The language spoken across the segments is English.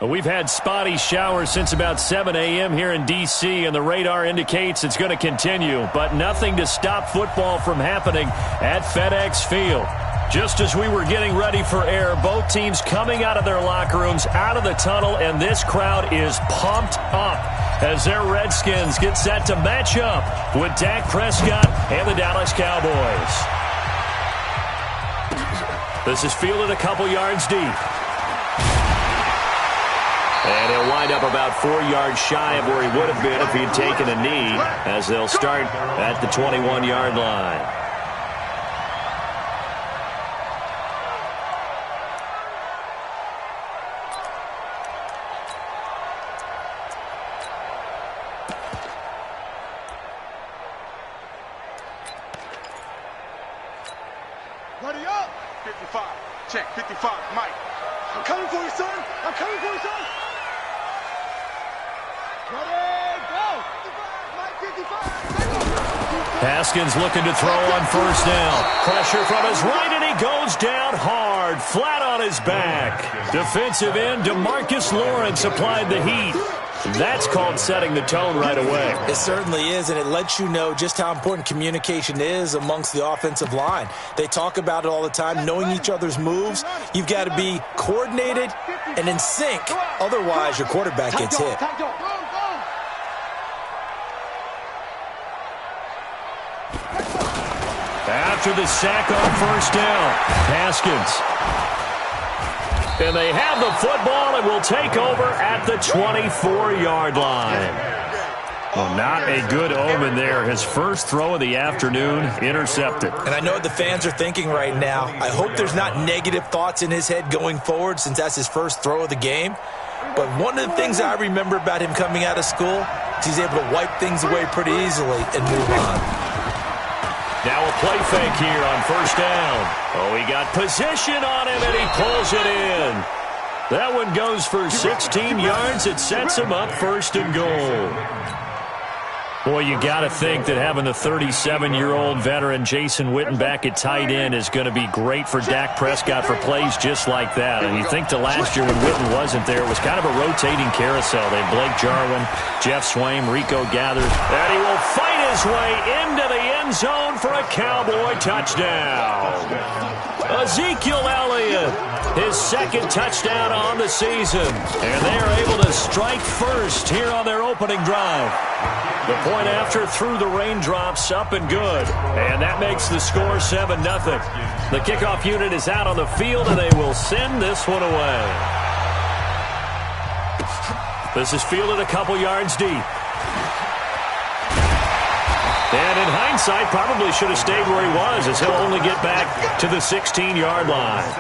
We've had spotty showers since about 7 a.m. here in D.C., and the radar indicates it's going to continue, but nothing to stop football from happening at FedEx Field. Just as we were getting ready for air, both teams coming out of their locker rooms, out of the tunnel, and this crowd is pumped up as their Redskins get set to match up with Dak Prescott and the Dallas Cowboys. This is fielded a couple yards deep. And he'll wind up about 4 yards shy of where he would have been if he'd taken a knee, as they'll start at the 21-yard line. Ready up! 55. Check. 55. Mike. I'm coming for you, son. I'm coming for you, son. Ready, go! 55. Mike, 55. Haskins looking to throw on first down. Pressure from his right, and he goes down hard, flat on his back. Defensive end DeMarcus Lawrence applied the heat. That's called setting the tone right away. It certainly is, and it lets you know just how important communication is amongst the offensive line. They talk about it all the time, knowing each other's moves. You've got to be coordinated and in sync. Otherwise, your quarterback gets hit. After the sack on first down, Haskins. And they have the football and will take over at the 24-yard line. Well, not a good omen there. His first throw of the afternoon intercepted. And I know what the fans are thinking right now. I hope there's not negative thoughts in his head going forward since that's his first throw of the game. But one of the things I remember about him coming out of school is he's able to wipe things away pretty easily and move on. Now a play fake here on first down. Oh, he got position on him, and he pulls it in. That one goes for 16 yards. It sets him up first and goal. Boy, you got to think that having the 37-year-old veteran Jason Witten back at tight end is going to be great for Dak Prescott for plays just like that. And you think to last year when Witten wasn't there, it was kind of a rotating carousel. They had Blake Jarwin, Jeff Swaim, Rico Gathers, and he will fight his way into the end zone for a Cowboy touchdown. Ezekiel Elliott, his second touchdown on the season. And they are able to strike first here on their opening drive. The point after through the raindrops, up and good. And that makes the score 7-0. The kickoff unit is out on the field, and they will send this one away. This is fielded a couple yards deep. And in hindsight, probably should have stayed where he was, as he'll only get back to the 16-yard line.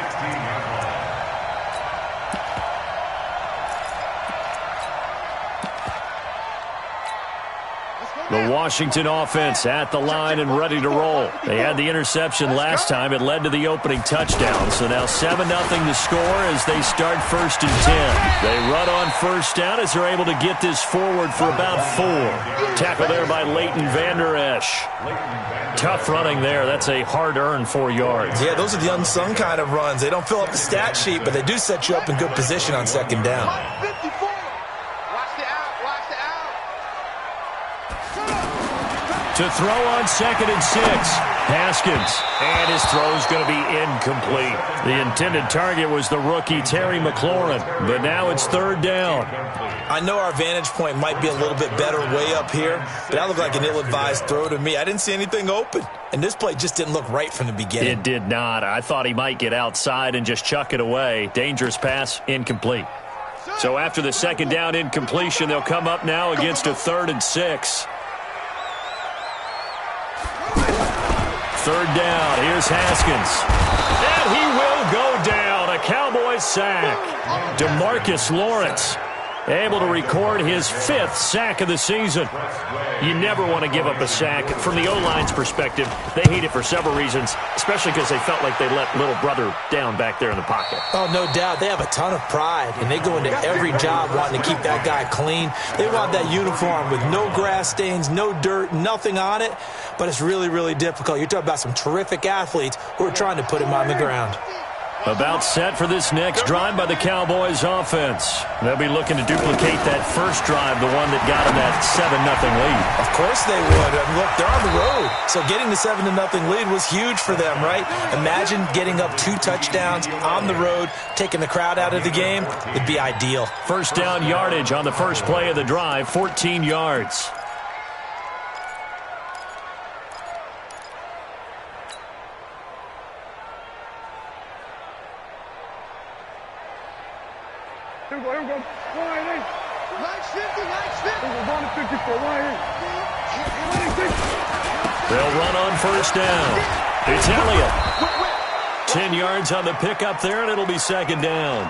The Washington offense at the line and ready to roll. They had the interception last time. It led to the opening touchdown. So now 7-0 to score as they start first and 10. They run on first down as they're able to get this forward for about 4. Tackle there by Leighton Vander Esch. Tough running there. That's a hard-earned 4 yards. Yeah, those are the unsung kind of runs. They don't fill up the stat sheet, but they do set you up in good position on second down. To throw on second and 6, Haskins. And his throw is going to be incomplete. The intended target was the rookie Terry McLaurin, but now it's third down. I know our vantage point might be a little bit better way up here, but that looked like an ill-advised throw to me. I didn't see anything open, and this play just didn't look right from the beginning. It did not. I thought he might get outside and just chuck it away. Dangerous pass, incomplete. So after the second down incompletion, they'll come up now against a 3rd and 6. Third down, here's Haskins. And he will go down. A Cowboys sack. DeMarcus Lawrence able to record his 5th sack of the season. You never want to give up a sack. From the O-line's perspective, they hate it for several reasons, especially because they felt like they let little brother down back there in the pocket. Oh, no doubt. They have a ton of pride, and they go into every job wanting to keep that guy clean. They want that uniform with no grass stains, no dirt, nothing on it, but it's really, really difficult. You're talking about some terrific athletes who are trying to put him on the ground. About set for this next drive by the Cowboys offense. They'll be looking to duplicate that first drive, the one that got them that 7-0 lead. Of course they would. Look, they're on the road. So getting the 7-0 lead was huge for them, right? Imagine getting up 2 touchdowns on the road, taking the crowd out of the game. It'd be ideal. First down yardage on the first play of the drive, 14 yards. Here we go. Line 8. Nice 50, nice 50. We're going to 54, line 8. They'll run on first down. It's Elliott. 10 yards on the pickup there, and it'll be second down.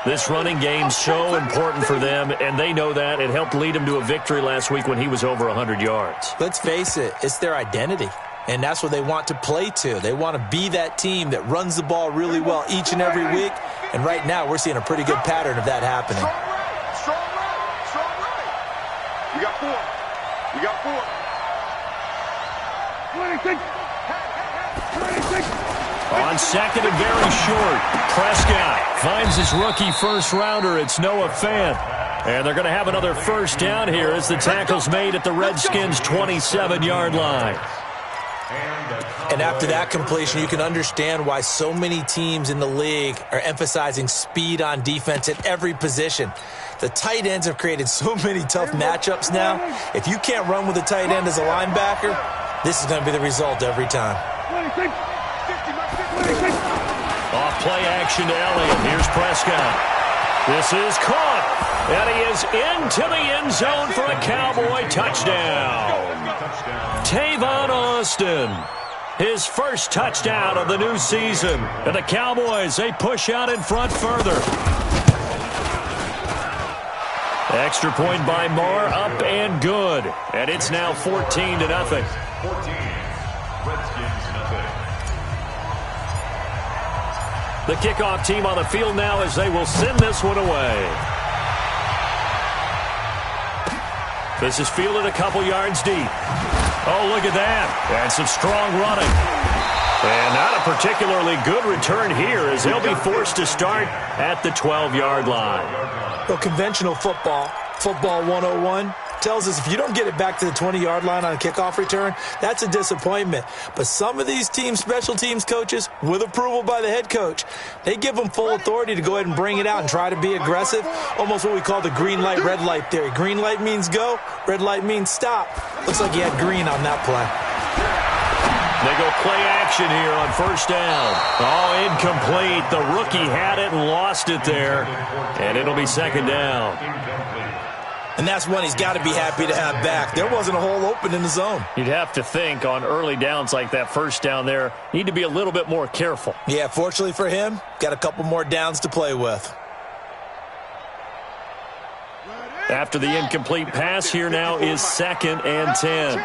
This running game's so important for them, and they know that. It helped lead them to a victory last week when he was over 100 yards. Let's face it, it's their identity. And that's what they want to play to. They want to be that team that runs the ball really well each and every week. And right now, we're seeing a pretty good pattern of that happening. Strong right. We got 4. We got 4. 26. On second and very short, Prescott finds his rookie first rounder. It's Noah Fant. And they're going to have another first down here as the tackle's made at the Redskins' 27-yard line. And after that completion, you can understand why so many teams in the league are emphasizing speed on defense at every position. The tight ends have created so many tough matchups now. If you can't run with a tight end as a linebacker, this is going to be the result every time. Off play action to Elliott. Here's Prescott. This is caught. And he is into the end zone for a Cowboy touchdown. Tavon Austin, his first touchdown of the new season. And the Cowboys, they push out in front further. Extra point by Moore, up and good. And it's now 14-0. 14, Redskins, nothing. The kickoff team on the field now as they will send this one away. This is fielded a couple yards deep. Oh, look at that. And some strong running. And not a particularly good return here as they'll be forced to start at the 12-yard line. Well, conventional football 101, tells us if you don't get it back to the 20-yard line on a kickoff return, that's a disappointment. But some of these teams, special teams coaches, with approval by the head coach, they give them full authority to go ahead and bring it out and try to be aggressive. Almost what we call the green light, red light theory. Green light means go, red light means stop. Looks like he had green on that play. They go play action here on first down. Oh, incomplete. The rookie had it and lost it there. And it'll be second down. And that's one he's got to be happy to have back. There wasn't a hole open in the zone. You'd have to think on early downs like that first down there, need to be a little bit more careful. Yeah, fortunately for him, got a couple more downs to play with. After the incomplete pass, here now is 2nd and 10.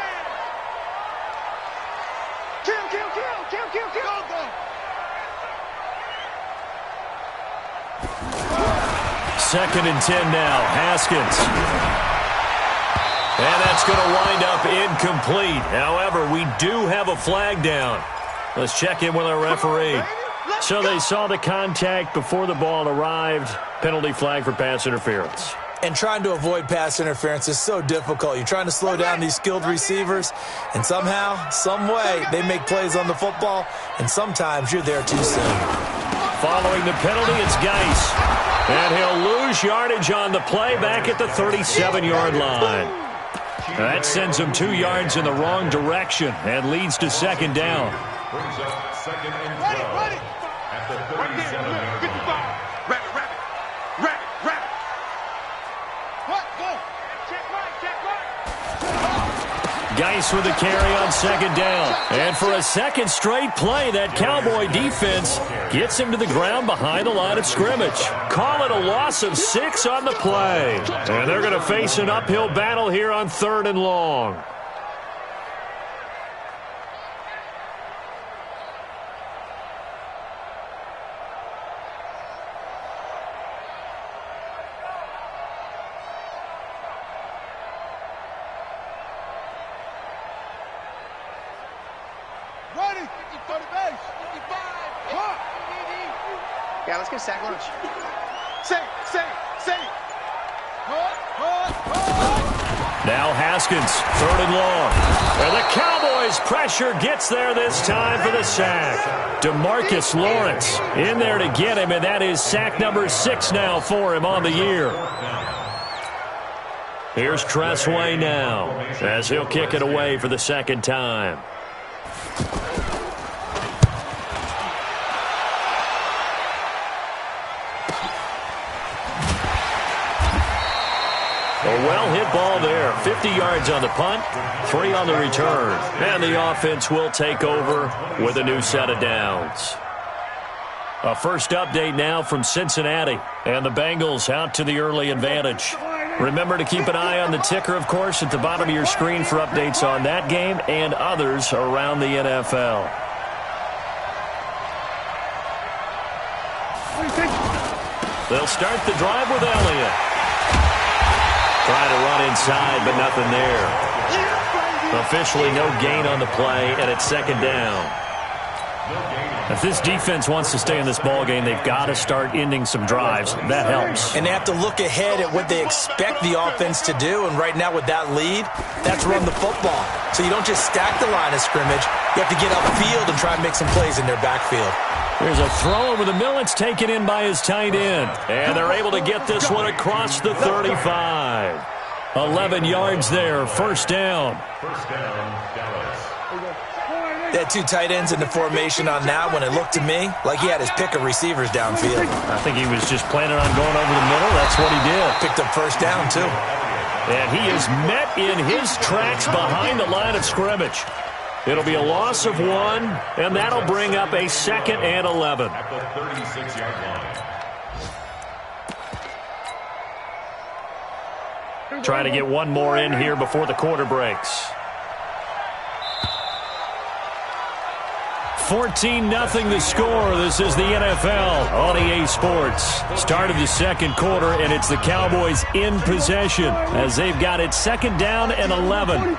Second and 10 now. Haskins. And that's going to wind up incomplete. However, we do have a flag down. Let's check in with our referee. So they saw the contact before the ball arrived. Penalty flag for pass interference. And trying to avoid pass interference is so difficult. You're trying to slow down these skilled receivers, and somehow, some way, they make plays on the football, and sometimes you're there too soon. Following the penalty, it's Geis. And he'll lose yardage on the play back at the 37-yard line. That sends him 2 yards in the wrong direction and leads to second down. Brings up second and 12 at the 37-yard line. Geis with the carry on second down. And for a second straight play, that Cowboy defense gets him to the ground behind the line of scrimmage. Call it a loss of 6 on the play. And they're going to face an uphill battle here on 3rd and long. Yeah, let's get sack lunch. Say. Now Haskins, 3rd and long. And the Cowboys pressure gets there this time for the sack. DeMarcus Lawrence in there to get him, and that is sack number 6 now for him on the year. Here's Tressway now as he'll kick it away for the 2nd time. A well-hit ball there. 50 yards on the punt, 3 on the return. And the offense will take over with a new set of downs. A first update now from Cincinnati. And the Bengals out to the early advantage. Remember to keep an eye on the ticker, of course, at the bottom of your screen for updates on that game and others around the NFL. They'll start the drive with Elliott. Trying to run inside, but nothing there. Officially no gain on the play, and it's 2nd down. If this defense wants to stay in this ballgame, they've got to start ending some drives. That helps. And they have to look ahead at what they expect the offense to do, and right now with that lead, that's run the football. So you don't just stack the line of scrimmage. You have to get upfield and try and make some plays in their backfield. There's a throw over the middle. It's taken in by his tight end. And they're able to get this one across the 35. 11 yards there, 1st down. They had 2 tight ends in the formation on that one. It looked to me like he had his pick of receivers downfield. I think he was just planning on going over the middle. That's what he did. Picked up 1st down, too. And he is met in his tracks behind the line of scrimmage. It'll be a loss of 1, and that'll bring up a 2nd and 11. At the 36-yard line. Trying to get one more in here before the quarter breaks. 14-0 the score. This is the NFL on EA Sports. Start of the 2nd quarter, and it's the Cowboys in possession as they've got it 2nd down and 11.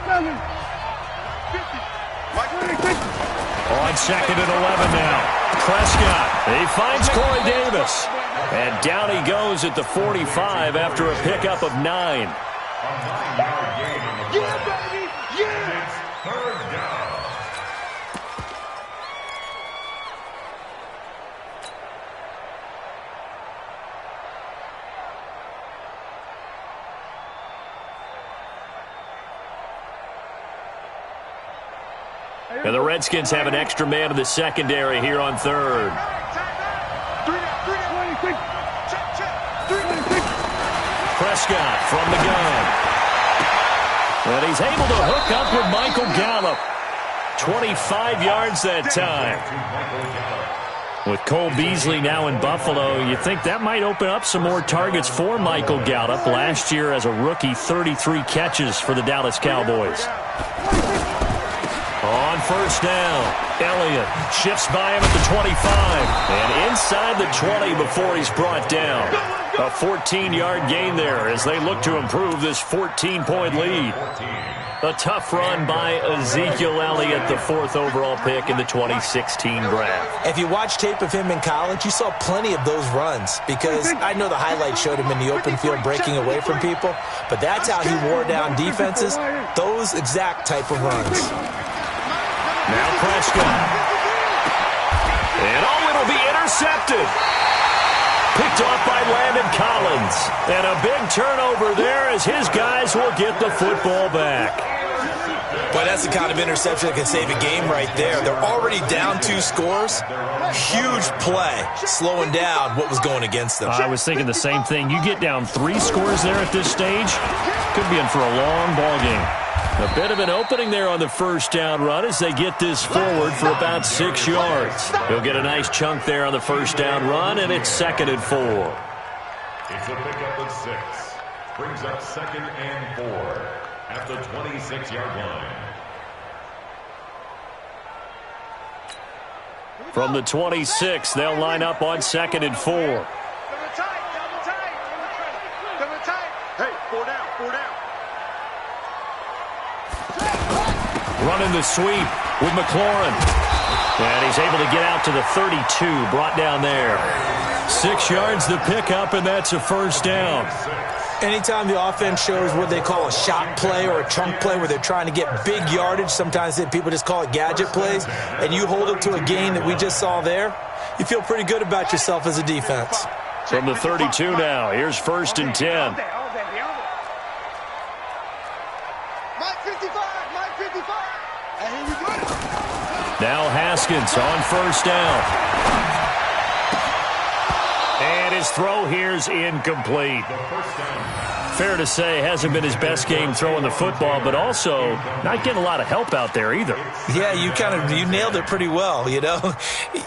On 2nd and 11 now. Prescott. He finds Corey Davis. And down he goes at the 45 after a pickup of 9. Yeah, baby! Yeah! It's 3rd down. And the Redskins have an extra man in the secondary here on 3rd. Prescott from the gun. And he's able to hook up with Michael Gallup. 25 yards that time. With Cole Beasley now in Buffalo, you think that might open up some more targets for Michael Gallup. Last year as a rookie, 33 catches for the Dallas Cowboys. On 1st down, Elliott shifts by him at the 25. And inside the 20 before he's brought down. A 14-yard gain there as they look to improve this 14-point lead. A tough run by Ezekiel Elliott, the 4th overall pick in the 2016 draft. If you watch tape of him in college, you saw plenty of those runs because I know the highlights showed him in the open field breaking away from people, but that's how he wore down defenses, those exact type of runs. Now Prescott. And it'll be intercepted. Picked off by Landon Collins. And a big turnover there as his guys will get the football back. Boy, that's the kind of interception that can save a game right there. They're already down 2 scores. Huge play, slowing down what was going against them. I was thinking the same thing. You get down 3 scores there at this stage, could be in for a long ball game. A bit of an opening there on the 1st down run as they get this forward for about 6 yards. He'll get a nice chunk there on the 1st down run, and it's 2nd and 4. It's a pickup of 6. Brings up 2nd and 4 at the 26-yard line. From the 26, they'll line up on 2nd and 4. Double tight. Hey, 4 down, 4 down. Running the sweep with McLaurin. And he's able to get out to the 32, brought down there. 6 yards the pickup, and that's a first down. Anytime the offense shows what they call a shot play or a chunk play where they're trying to get big yardage, sometimes people just call it gadget plays, and you hold it to a gain that we just saw there, you feel pretty good about yourself as a defense. From the 32 now, here's 1st and 10. Mike 55, Mike 55. And here we go. Now Haskins on 1st down. And his throw here's incomplete. Fair to say, hasn't been his best game throwing the football, but also not getting a lot of help out there either. Yeah, you nailed it pretty well, you know.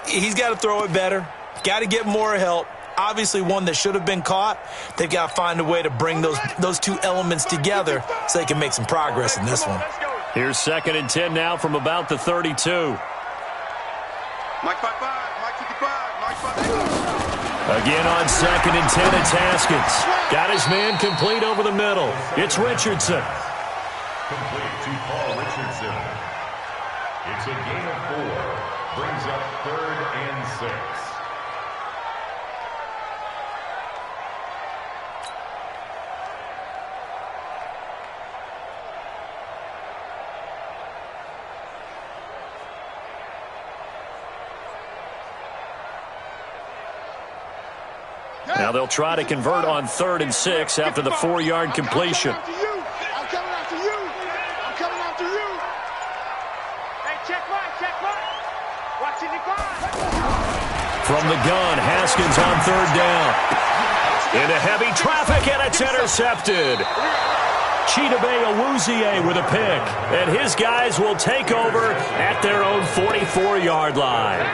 He's got to throw it better. Got to get more help. Obviously one that should have been caught. They've got to find a way to bring those two elements together so they can make some progress in this one. Here's 2nd and 10 now from about the 32. Mike 55, Mike 55, Mike 55. Again on 2nd and 10, it's Haskins. Got his man complete over the middle. It's Richardson. Complete to Paul Richardson. It's a gain of 4. Brings up 3rd and 6. Now they'll try to convert on 3rd and 6 after the 4-yard completion. I'm coming after you. I'm coming after you. Hey, check Mike, check Mike. Watching the guard. From the gun, Haskins on 3rd down. Into heavy traffic, and it's intercepted. Chidobe Awuzie with a pick, and his guys will take over at their own 44-yard line.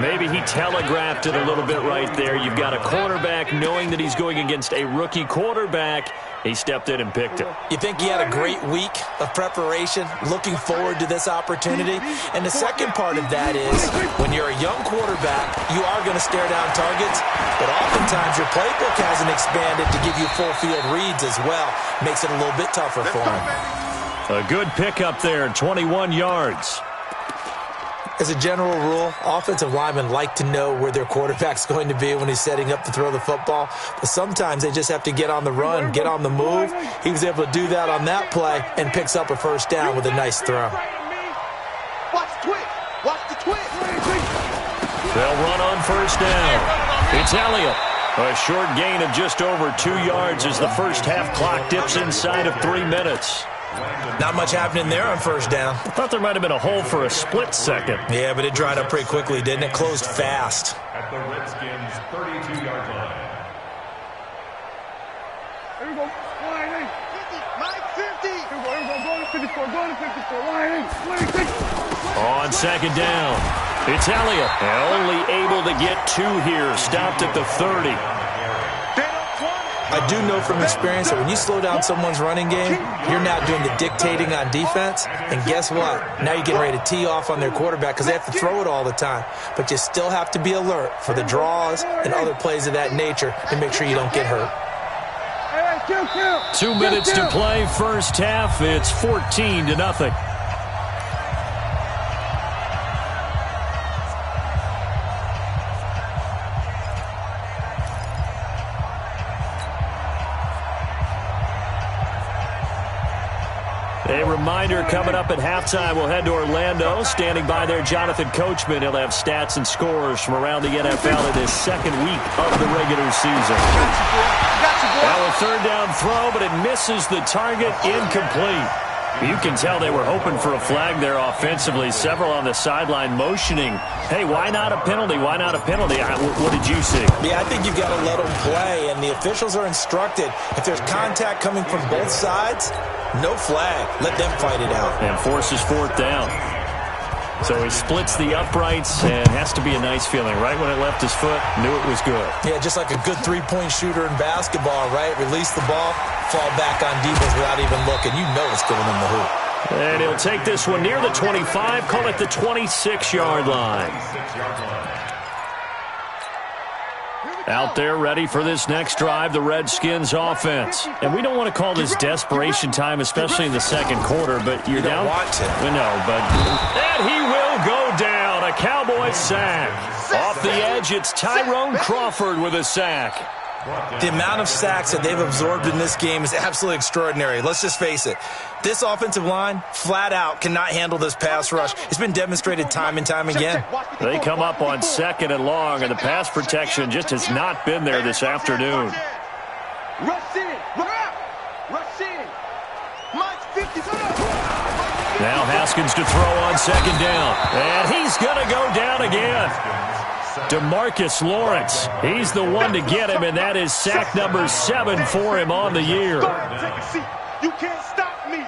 Maybe he telegraphed it a little bit right there. You've got a quarterback knowing that he's going against a rookie quarterback. He stepped in and picked it. You think he had a great week of preparation, looking forward to this opportunity? And the second part of that is, when you're a young quarterback, you are going to stare down targets, but oftentimes your playbook hasn't expanded to give you full field reads as well. Makes it a little bit tougher for him. A good pickup there, 21 yards. As a general rule, offensive linemen like to know where their quarterback's going to be when he's setting up to throw the football. But sometimes they just have to get on the run, get on the move. He was able to do that on that play and picks up a first down with a nice throw. Watch the twitch. Watch the twitch. They'll run on 1st down. It's Elliott. A short gain of just over 2 yards as the first half clock dips inside of 3 minutes. Not much happening there on 1st down. I thought there might have been a hole for a split second. Yeah, but it dried up pretty quickly, didn't it? Closed fast. At the Redskins' 32-yard line. Here we go. Line 8. 50. Mike 50. Here we go. Go to 54. Go to 54. Line 8. On 2nd down, it's Elliott. Only able to get 2 here. Stopped at the 30. I do know from experience that when you slow down someone's running game, you're now doing the dictating on defense. And guess what? Now you're getting ready to tee off on their quarterback because they have to throw it all the time. But you still have to be alert for the draws and other plays of that nature to make sure you don't get hurt. 2 minutes to play, first half. It's 14-0. A reminder coming up at halftime, we'll head to Orlando. Standing by there, Jonathan Coachman. He'll have stats and scores from around the NFL in his 2nd week of the regular season. Now a 3rd down throw, but it misses the target, incomplete. You can tell they were hoping for a flag there offensively. Several on the sideline motioning, hey, why not a penalty? Why not a penalty? What did you see? Yeah, I think you've got to let them play, and the officials are instructed. If there's contact coming from both sides, no flag. Let them fight it out. And forces 4th down. So he splits the uprights, and has to be a nice feeling. Right when it left his foot, knew it was good. Yeah, just like a good three-point shooter in basketball, right? Release the ball, fall back on defense without even looking. You know it's going in the hoop. And he'll take this one near the 25, call it the 26-yard line. Out there ready for this next drive, the Redskins offense. And we don't want to call this desperation time, especially in the 2nd quarter, but you're down. Want to. We know, but and he will go down Cowboys sack. Off the edge, it's Tyrone Crawford with a sack. The amount of sacks that they've absorbed in this game is absolutely extraordinary. Let's just face it. This offensive line, flat out, cannot handle this pass rush. It's been demonstrated time and time again. They come up on 2nd and long, and the pass protection just has not been there this afternoon. Rush in. Rush in. Mike 50. Now Haskins to throw on 2nd down. And he's going to go down again. DeMarcus Lawrence, he's the one to get him, and that is sack number 7 for him on the year. Take a seat. You can't stop me.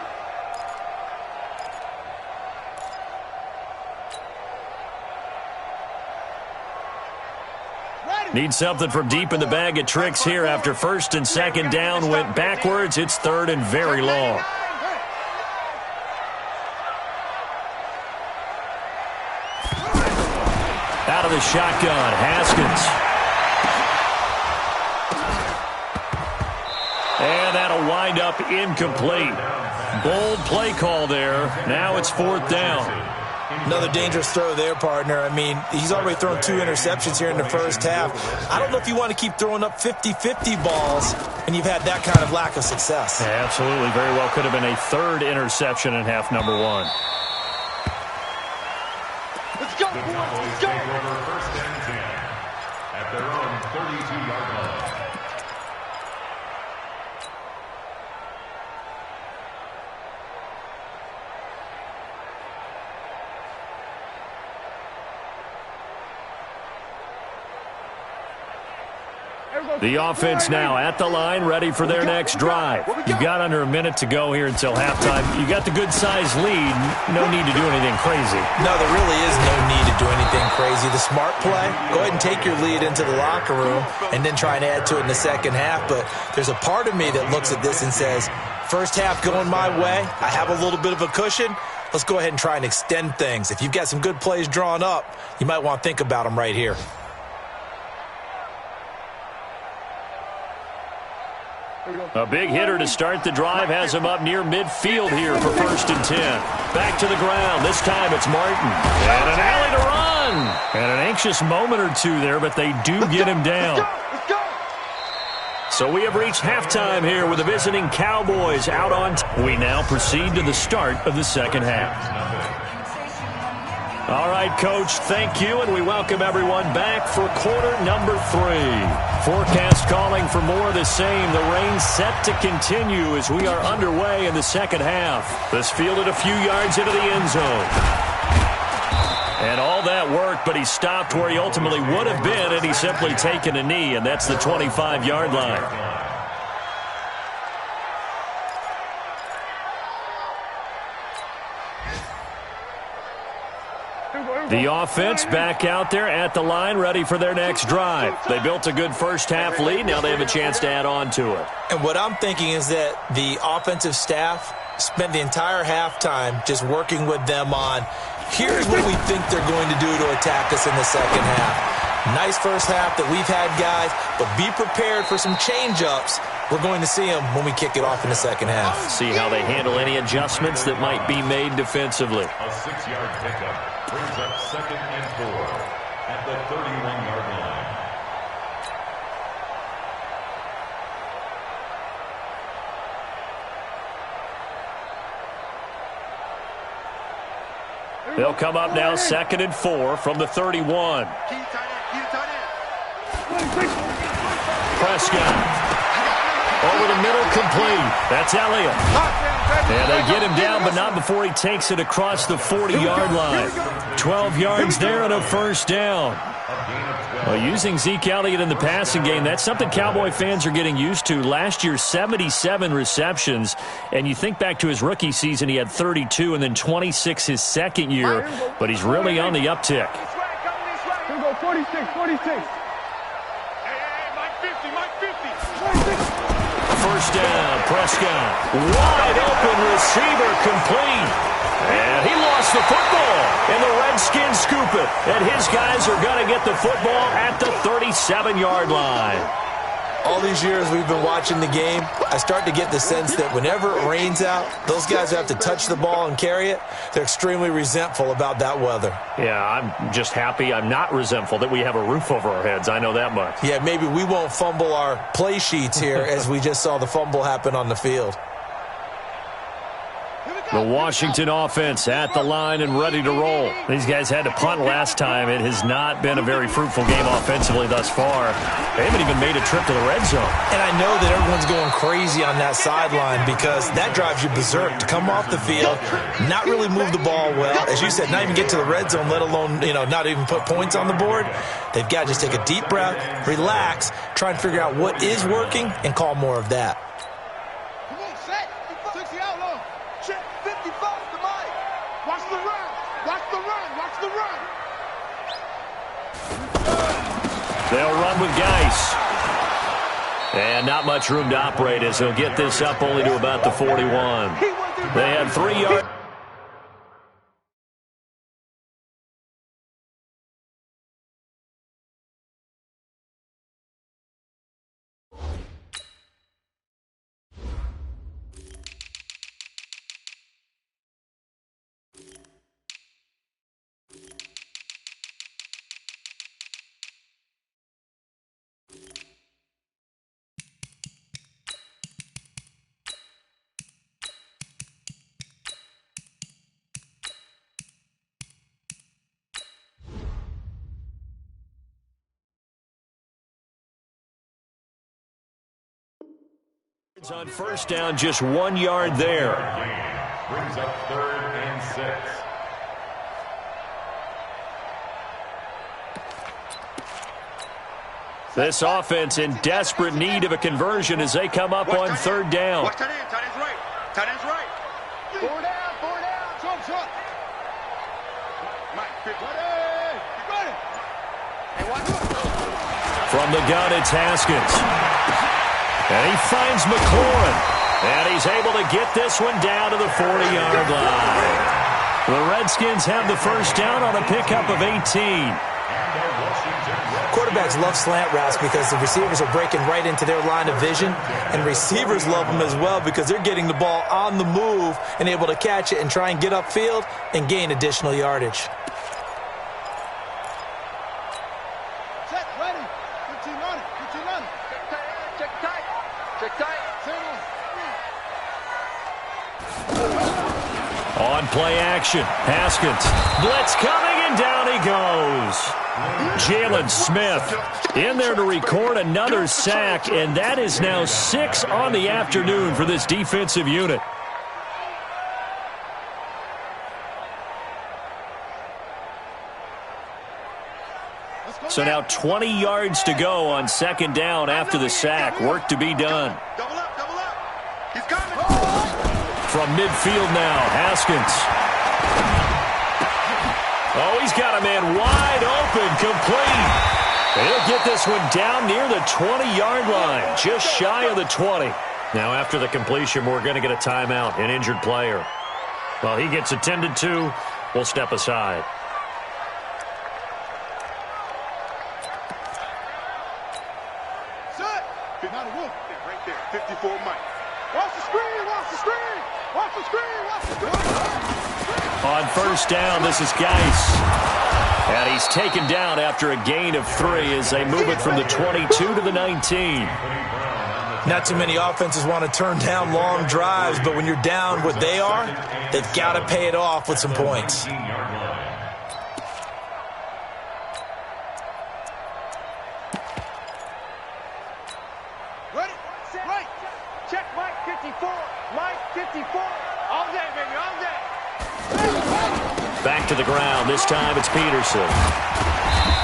Need something from deep in the bag of tricks here after 1st and 2nd down went backwards. It's 3rd and very long. Out of the shotgun, Haskins. And that'll wind up incomplete. Bold play call there. Now it's 4th down. Another dangerous throw there, partner. I mean, he's already thrown 2 interceptions here in the first half. I don't know if you want to keep throwing up 50-50 balls and you've had that kind of lack of success. Yeah, absolutely. Very well could have been a 3rd interception in half number 1. Let's go, boys. Let's go. Take over 1st and 10 at their own 32-yard line. The offense now at the line, ready for their next drive. You've got under a minute to go here until halftime. You got the good-sized lead. No need to do anything crazy. No, there really is no need to do anything crazy. The smart play, go ahead and take your lead into the locker room and then try and add to it in the second half. But there's a part of me that looks at this and says, first half going my way, I have a little bit of a cushion. Let's go ahead and try and extend things. If you've got some good plays drawn up, you might want to think about them right here. A big hitter to start the drive has him up near midfield here for 1st and 10. Back to the ground. This time it's Martin. And an alley to run. And an anxious moment or two there, but they do get him down. Let's go. So we have reached halftime here with the visiting Cowboys out on. We now proceed to the start of the second half. All right, Coach, thank you, and we welcome everyone back for quarter number 3. Forecast calling for more of the same. The rain set to continue as we are underway in the second half. This fielded a few yards into the end zone. And all that work, but he stopped where he ultimately would have been had he simply taken a knee, and that's the 25-yard line. The offense back out there at the line, ready for their next drive. They built a good first half lead. Now they have a chance to add on to it. And what I'm thinking is that the offensive staff spent the entire halftime just working with them on, here's what we think they're going to do to attack us in the second half. Nice first half that we've had, guys, but be prepared for some change-ups. We're going to see them when we kick it off in the second half. See how they handle any adjustments that might be made defensively. A 6-yard pickup brings up 2nd and 4 at the 31-yard line. They'll come up now 2nd and 4 from the 31. Prescott. Over the middle, complete. That's Elliott. And they get him down, but not before he takes it across the 40-yard line. 12 yards there and a first down. Well, using Zeke Elliott in the passing game, that's something Cowboy fans are getting used to. Last year, 77 receptions. And you think back to his rookie season, he had 32 and then 26 his second year. But he's really on the uptick. Here we go, 46, 46. Hey, Mike 50, Mike 50. First down, Prescott. Wide open receiver, complete. And he lost the football. And the Redskins scoop it. And his guys are going to get the football at the 37-yard line. All these years we've been watching the game, I start to get the sense that whenever it rains out, those guys who have to touch the ball and carry it, they're extremely resentful about that weather. Yeah, I'm just happy I'm not resentful that we have a roof over our heads. I know that much. Yeah, maybe we won't fumble our play sheets here as we just saw the fumble happen on the field. The Washington offense at the line and ready to roll. These guys had to punt last time. It has not been a very fruitful game offensively thus far. They haven't even made a trip to the red zone. And I know that everyone's going crazy on that sideline because that drives you berserk to come off the field, not really move the ball well. As you said, not even get to the red zone, let alone, not even put points on the board. They've got to just take a deep breath, relax, try and figure out what is working and call more of that. They'll run with Geis. And not much room to operate as they'll get this up only to about the 41. They had 3 yards. On first down, just 1 yard there. Brings up 3rd and 6. This offense in desperate need of a conversion as they come up on 3rd down. Watch tight end. Tight end's right. Tight end's right. 4 down. 4 down. Jump. Mike, from the gun, it's Haskins. And he finds McLaurin. And he's able to get this one down to the 40-yard line. The Redskins have the first down on a pickup of 18. Quarterbacks love slant routes because the receivers are breaking right into their line of vision. And receivers love them as well because they're getting the ball on the move and able to catch it and try and get upfield and gain additional yardage. On play action, Haskins. Blitz coming, and down he goes. Jalen Smith in there to record another sack, and that is now 6 on the afternoon for this defensive unit. So now 20 yards to go on 2nd down after the sack. Work to be done. Double up. He's coming. From midfield now, Haskins. Oh, he's got a man wide open, complete. He'll get this one down near the 20-yard line, just shy of the 20. Now, after the completion, we're going to get a timeout, an injured player. Well, he gets attended to. We'll step aside. Set. Right there, 54 Mike. Watch the screen, watch the screen. Watch the screen, watch the screen. On first down, this is Geis. And he's taken down after a gain of 3 as they move it from the 22 to the 19. Not too many offenses want to turn down long drives, but when you're down what they are, they've got to pay it off with some points. Ready? Right. Check Mike 54. Mike 54. All day, baby, all day. Back to the ground. This time it's Peterson.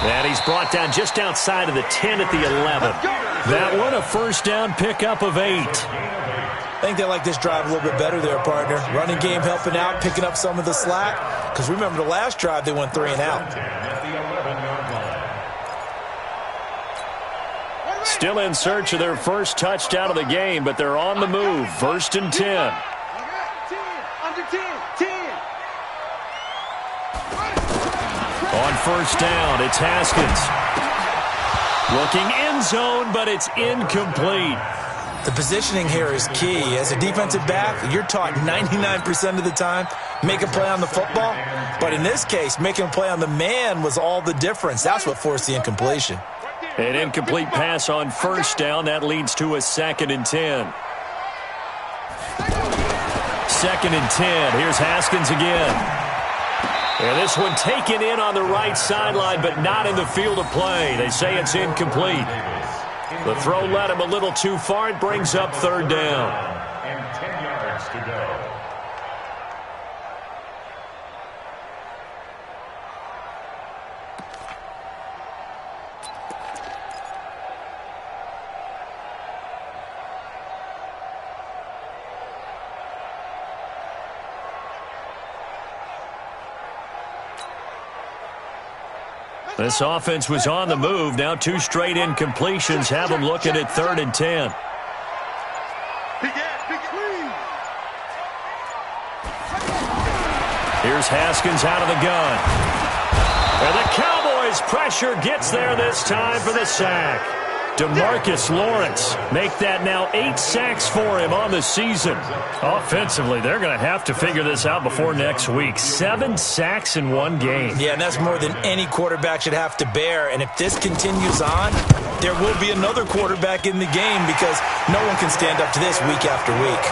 And he's brought down just outside of the 10 at the 11. That one a first down pickup of 8. I think they like this drive a little bit better there, partner. Running game helping out, picking up some of the slack. Because remember the last drive they went 3 and out. Still in search of their first touchdown of the game, but they're on the move. 1st and 10. Under 10. 10. On first down, it's Haskins. Looking end zone, but it's incomplete. The positioning here is key. As a defensive back, you're taught 99% of the time, make a play on the football. But in this case, making a play on the man was all the difference. That's what forced the incompletion. An incomplete pass on first down. That leads to a 2nd and 10. 2nd and 10. Here's Haskins again. And this one taken in on the right sideline, but not in the field of play. They say it's incomplete. The throw led him a little too far. It brings up 3rd down. And 10 yards to go. This offense was on the move. Now 2 straight incompletions have them looking at 3rd and 10. Here's Haskins out of the gun. And the Cowboys pressure gets there this time for the sack. DeMarcus Lawrence make that now 8 sacks for him on the season. Offensively, they're going to have to figure this out before next week. 7 sacks in 1 game. Yeah, and that's more than any quarterback should have to bear. And if this continues on, there will be another quarterback in the game because no one can stand up to this week after week.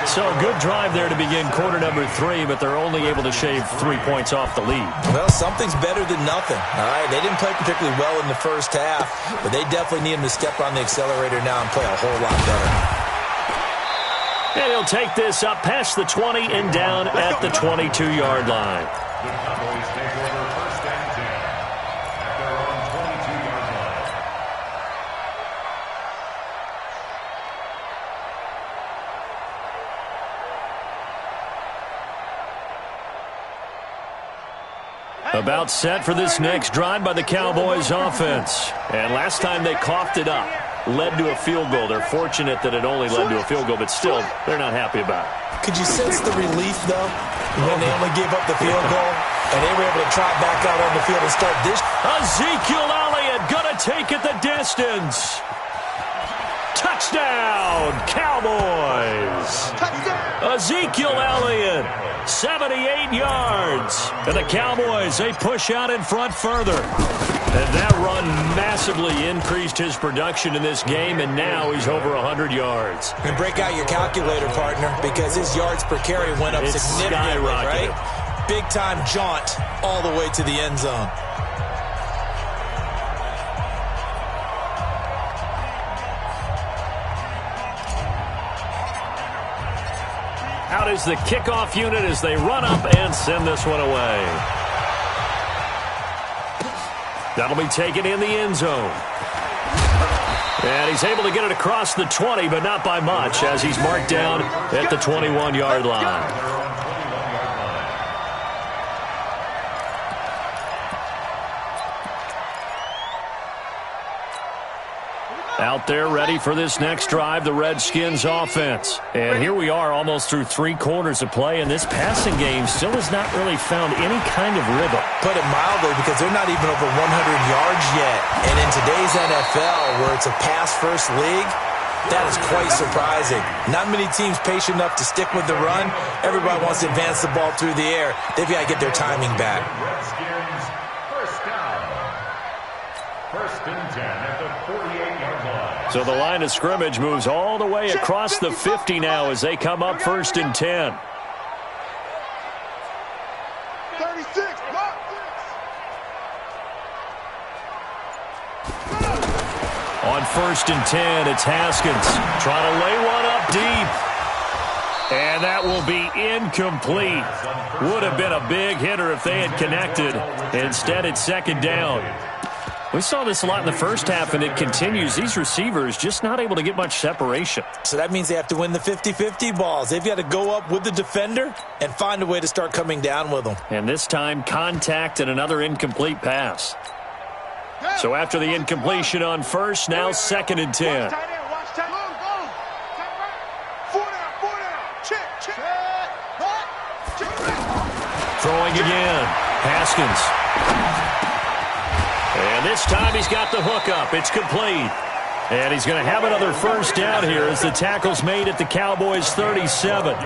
So a good drive there to begin quarter number 3, but they're only able to shave 3 points off the lead. Well, something's better than nothing. All right, they didn't play particularly well in the first half, but they definitely need him to step on the accelerator now and play a whole lot better. And he'll take this up past the 20 and down at the 22-yard line. The Cowboys take over 1st and 10 at their own 22-yard line. About set for this next drive by the Cowboys offense. And last time they coughed it up, led to a field goal. They're fortunate that it only led to a field goal, but still, they're not happy about it. Could you sense the relief, though, when they only gave up the field goal and they were able to trot back out on the field and start this? Ezekiel Elliott gonna take it the distance. Touchdown, Cowboys. Ezekiel Elliott, 78 yards. And the Cowboys, they push out in front further. And that run massively increased his production in this game, and now he's over 100 yards. And break out your calculator, partner, because his yards per carry went up significantly, right? Big-time jaunt all the way to the end zone. Out is the kickoff unit as they run up and send this one away. That'll be taken in the end zone. And he's able to get it across the 20, but not by much, as he's marked down at the 21-yard line. Out there ready for this next drive, the Redskins offense. And here we are almost through 3 quarters of play, and this passing game still has not really found any kind of rhythm. Put it mildly, because they're not even over 100 yards yet. And in today's NFL, where it's a pass-first league, that is quite surprising. Not many teams patient enough to stick with the run. Everybody wants to advance the ball through the air. They've got to get their timing back. Redskins, 1st down. 1st and 10 at the 48-yard line. So the line of scrimmage moves all the way across the 50 now as they come up 1st and 10. 36, On 1st and 10, it's Haskins trying to lay one up deep. And that will be incomplete. Would have been a big hitter if they had connected. Instead, it's 2nd down. We saw this a lot in the first half, and it continues. These receivers just not able to get much separation. So that means they have to win the 50-50 balls. They've got to go up with the defender and find a way to start coming down with them. And this time, contact and another incomplete pass. So after the incompletion on 1st, now 2nd and 10. Throwing again. Haskins. And this time he's got the hook up. It's complete. And he's going to have another first down here as the tackle's made at the Cowboys' 37.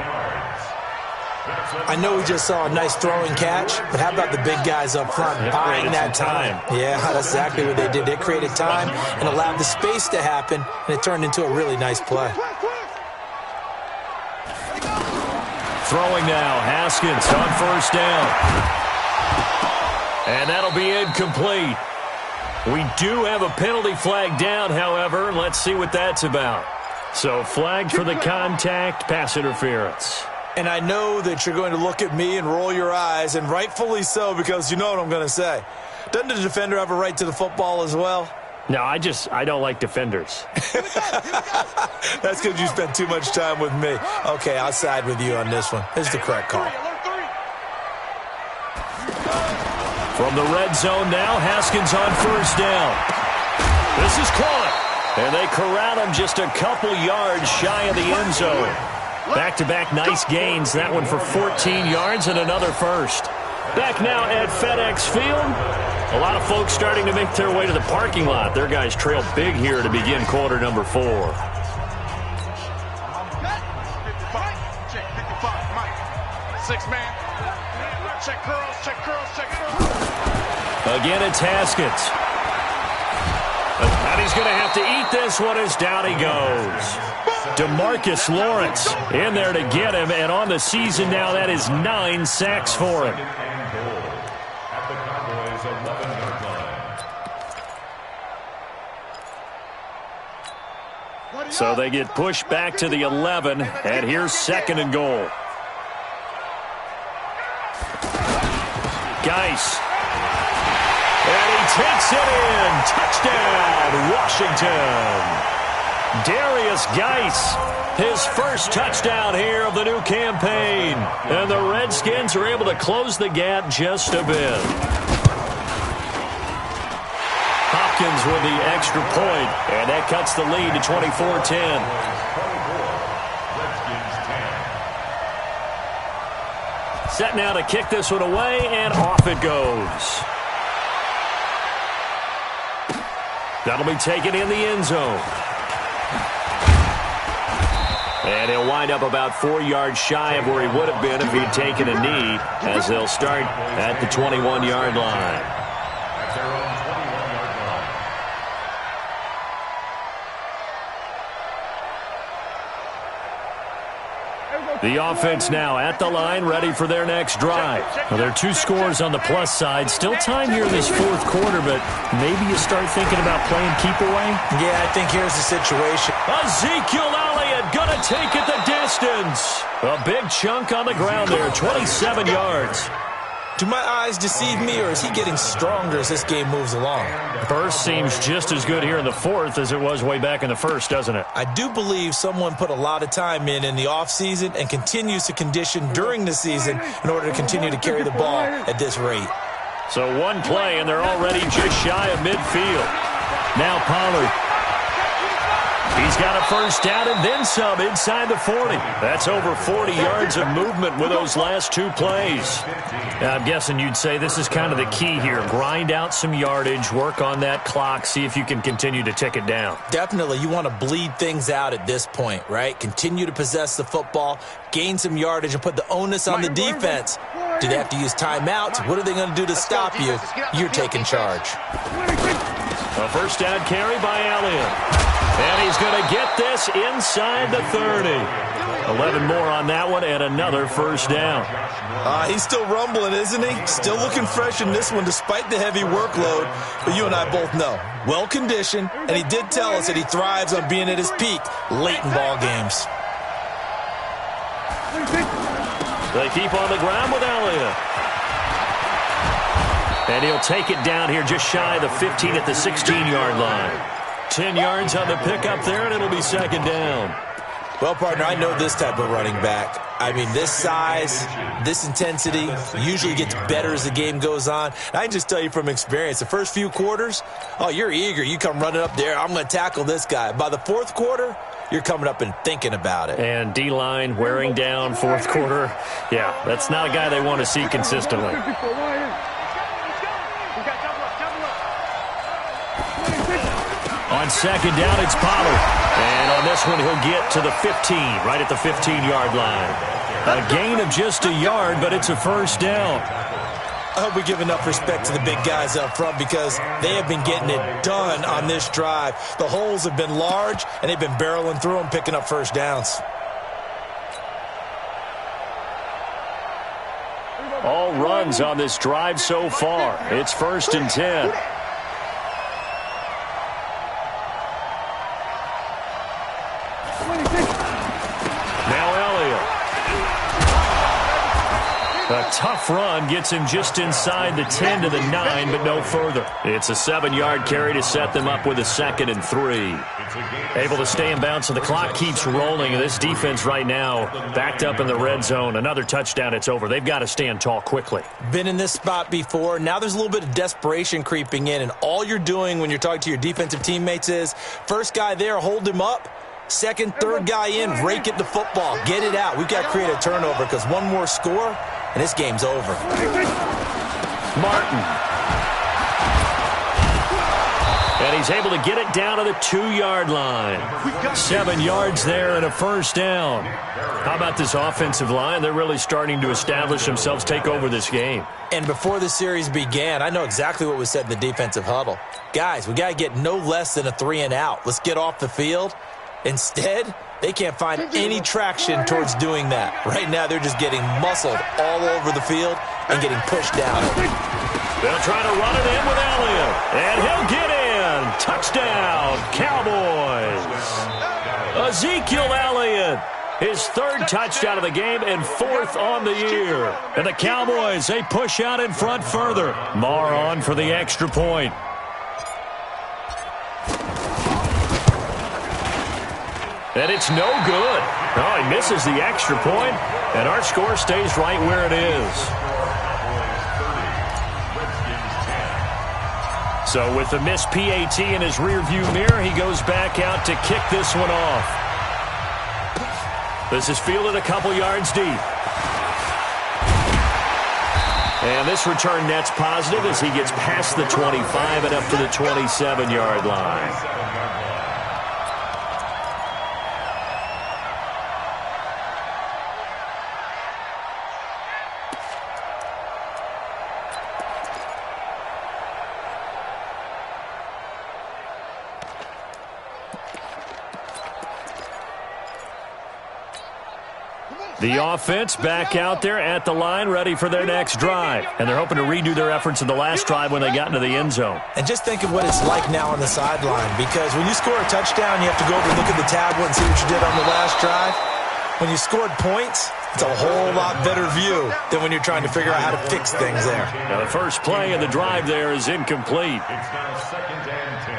I know we just saw a nice throwing catch, but how about the big guys up front buying that time? Yeah, that's exactly what they did. They created time and allowed the space to happen, and it turned into a really nice play. Throwing now, Haskins on first down. And that'll be incomplete. We do have a penalty flag down, however. Let's see what that's about. So flagged for the contact, pass interference. And I know that you're going to look at me and roll your eyes, and rightfully so, because you know what I'm going to say. Doesn't the defender have a right to the football as well? No, I don't like defenders. That's because you spent too much time with me. Okay, I'll side with you on this one. It's the correct call. From the red zone now, Haskins on first down. This is caught. And they corral him just a couple yards shy of the end zone. Back-to-back nice gains. That one for 14 yards and another first. Back now at FedEx Field. A lot of folks starting to make their way to the parking lot. Their guys trail big here to begin quarter number 4. Check 55, Mike. 6-man. Check curls, check curls, check curls. Again, it's Haskins. And he's going to have to eat this one as down he goes. DeMarcus Lawrence in there to get him, and on the season now, that is 9 sacks for him. So they get pushed back to the 11, and here's 2nd and goal. Geis. And he takes it in. Touchdown, Washington. Darius Geis, his first touchdown here of the new campaign. And the Redskins are able to close the gap just a bit. Hopkins with the extra point, and that cuts the lead to 24-10. Set now to kick this one away, and off it goes. That'll be taken in the end zone. And he'll wind up about 4 yards shy of where he would have been if he'd taken a knee, as they'll start at the 21-yard line. The offense now at the line, ready for their next drive. Well, there are 2 scores on the plus side. Still time here in this 4th quarter, but maybe you start thinking about playing keep away? Yeah, I think here's the situation. Ezekiel Elliott gonna take it the distance. A big chunk on the ground there, 27 yards. Do my eyes deceive me, or is he getting stronger as this game moves along? Burst seems just as good here in the 4th as it was way back in the 1st, doesn't it? I do believe someone put a lot of time in the offseason and continues to condition during the season in order to continue to carry the ball at this rate. So one play, and they're already just shy of midfield. Now Pollard. He's got a first down and then some inside the 40. That's over 40 yards of movement with those last 2 plays. Now, I'm guessing you'd say this is kind of the key here. Grind out some yardage, work on that clock, see if you can continue to tick it down. Definitely. You want to bleed things out at this point, right? Continue to possess the football, gain some yardage, and put the onus on the defense. Do they have to use timeouts? What are they going to do to stop you? You're taking charge. A first down carry by Elliott. And he's going to get this inside the 30. 11 more on that one and another first down. He's still rumbling, isn't he? Still looking fresh in this one despite the heavy workload. But you and I both know, well-conditioned, and he did tell us that he thrives on being at his peak late in ball games. They keep on the ground with Elliott. And he'll take it down here just shy of the 15 at the 16-yard line. 10 yards on the pickup there, and it'll be 2nd down. Well, partner, I know this type of running back. I mean, this size, this intensity usually gets better as the game goes on. And I can just tell you from experience, the first few quarters, oh, you're eager. You come running up there, I'm going to tackle this guy. By the 4th quarter, you're coming up and thinking about it. And D-line wearing down 4th quarter. Yeah, that's not a guy they want to see consistently. On second down, it's Pollard. And on this one, he'll get to the 15, right at the 15-yard line. A gain of just a yard, but it's a first down. I hope we give enough respect to the big guys up front because they have been getting it done on this drive. The holes have been large, and they've been barreling through them, picking up first downs. All runs on this drive so far. It's 1st and 10. A tough run gets him just inside the 10 to the 9, but no further. It's a 7-yard carry to set them up with a 2nd and 3. Able to stay in bounds, so the clock keeps rolling. And this defense right now backed up in the red zone. Another touchdown, it's over. They've got to stand tall quickly. Been in this spot before. Now there's a little bit of desperation creeping in, and all you're doing when you're talking to your defensive teammates is, first guy there, hold him up. Second, third guy in, rake it the football. Get it out. We've got to create a turnover because one more score, and this game's over. Martin. And he's able to get it down to the 2-yard line. 7 yards there and a first down. How about this offensive line? They're really starting to establish themselves, take over this game. And before the series began, I know exactly what was said in the defensive huddle. Guys, we got to get no less than a 3-and-out. Let's get off the field. Instead, they can't find any traction towards doing that. Right now, they're just getting muscled all over the field and getting pushed down. They'll try to run it in with Elliott, and he'll get in. Touchdown, Cowboys. Ezekiel Elliott, his 3rd touchdown of the game and 4th on the year. And the Cowboys, they push out in front further. Marr on for the extra point. And it's no good. Oh, he misses the extra point, and our score stays right where it is. So with the missed PAT in his rearview mirror, he goes back out to kick this one off. This is fielded a couple yards deep. And this return net's positive as he gets past the 25 and up to the 27-yard line. The offense back out there at the line, ready for their next drive. And they're hoping to redo their efforts in the last drive when they got into the end zone. And just think of what it's like now on the sideline, because when you score a touchdown, you have to go over and look at the tablet and see what you did on the last drive. When you scored points, it's a whole lot better view than when you're trying to figure out how to fix things there. Now, the first play of the drive there is incomplete. It's now 2nd and 10.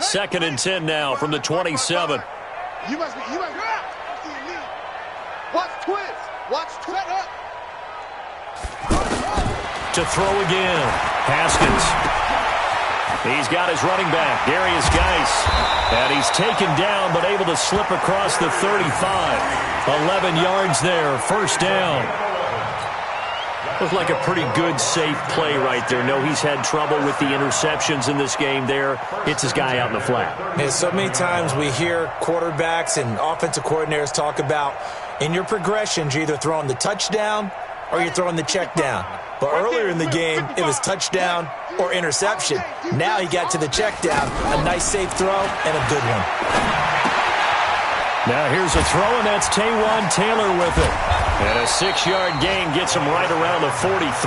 Second and 10 now from the 27. You must be watch twist. Watch twist up. To throw again. Haskins. He's got his running back, Darius Geis. And he's taken down but able to slip across the 35. 11 yards there, first down. Looked like a pretty good, safe play right there. No, he's had trouble with the interceptions in this game there. Hits his guy out in the flat. Yeah, so many times we hear quarterbacks and offensive coordinators talk about in your progressions, you're either throwing the touchdown or you're throwing the check down. But earlier in the game, it was touchdown or interception. Now he got to the check down. A nice, safe throw and a good one. Now here's a throw, and that's Taywan Taylor with it. And a 6-yard gain gets him right around the 43. It's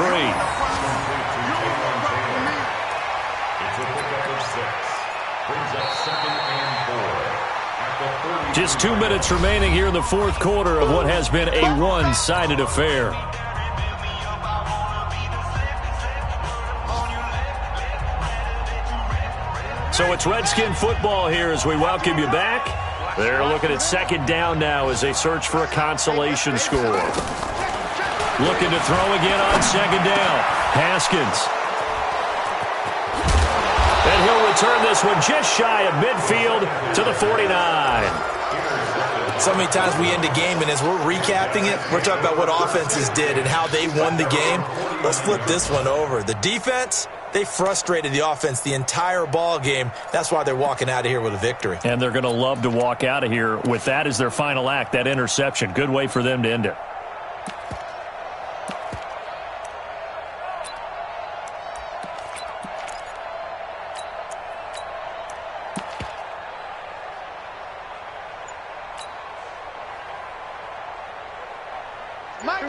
a pickup of 6. Brings up 2nd and 4. At the 30. Just 2 minutes remaining here in the fourth quarter of what has been a one-sided affair. So it's Redskin football here as we welcome you back. They're looking at second down now as they search for a consolation score. Looking to throw again on second down. Haskins. And he'll return this one just shy of midfield to the 49. So many times we end a game, and as we're recapping it, we're talking about what offenses did and how they won the game. Let's flip this one over. The defense, they frustrated the offense the entire ball game. That's why they're walking out of here with a victory. And they're going to love to walk out of here with that as their final act, that interception. Good way for them to end it.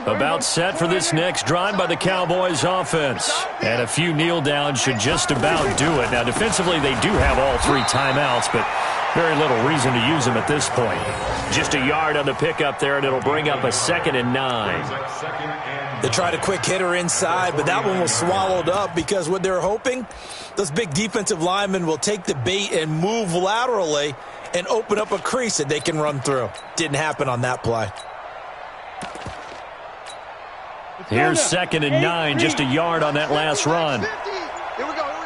About set for this next drive by the Cowboys offense. And a few kneel downs should just about do it. Now, defensively, they do have all 3 timeouts, but very little reason to use them at this point. Just a yard on the pickup there, and it'll bring up a 2nd and 9. They tried a quick hitter inside, but that one was swallowed up because what they're hoping, those big defensive linemen will take the bait and move laterally and open up a crease that they can run through. Didn't happen on that play. Here's 2nd and 9, just a yard on that last run. Here we go, here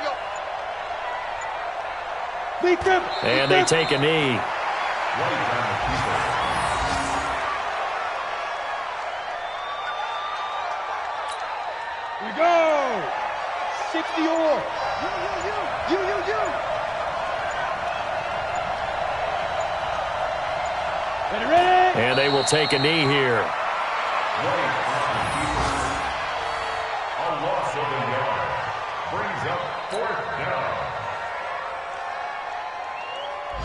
we go. And they take a knee. Here we go. 60 or. You. Ready? And they will take a knee here.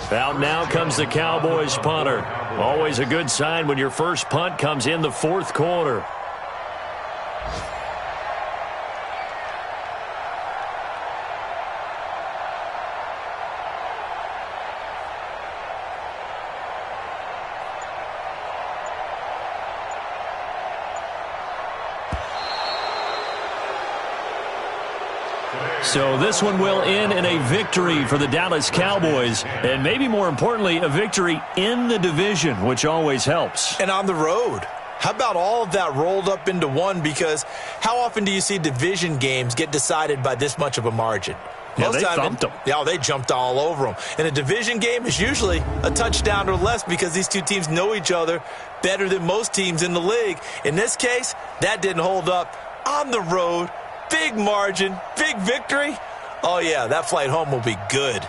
Out now comes the Cowboys punter. Always a good sign when your first punt comes in the 4th quarter. So this one will end in a victory for the Dallas Cowboys, and maybe more importantly, a victory in the division, which always helps. And on the road. How about all of that rolled up into one? Because how often do you see division games get decided by this much of a margin? Yeah, they thumped them. Yeah, they jumped all over them. And a division game is usually a touchdown or less because these two teams know each other better than most teams in the league. In this case, that didn't hold up. On the road, big margin, big victory. Oh, yeah, that flight home will be good.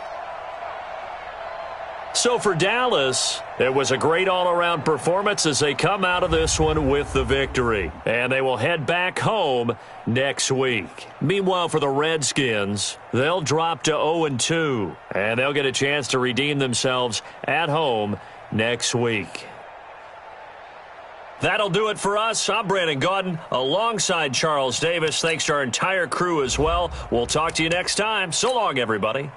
So for Dallas, it was a great all-around performance as they come out of this one with the victory. And they will head back home next week. Meanwhile, for the Redskins, they'll drop to 0-2. And they'll get a chance to redeem themselves at home next week. That'll do it for us. I'm Brandon Gaudin alongside Charles Davis. Thanks to our entire crew as well. We'll talk to you next time. So long, everybody.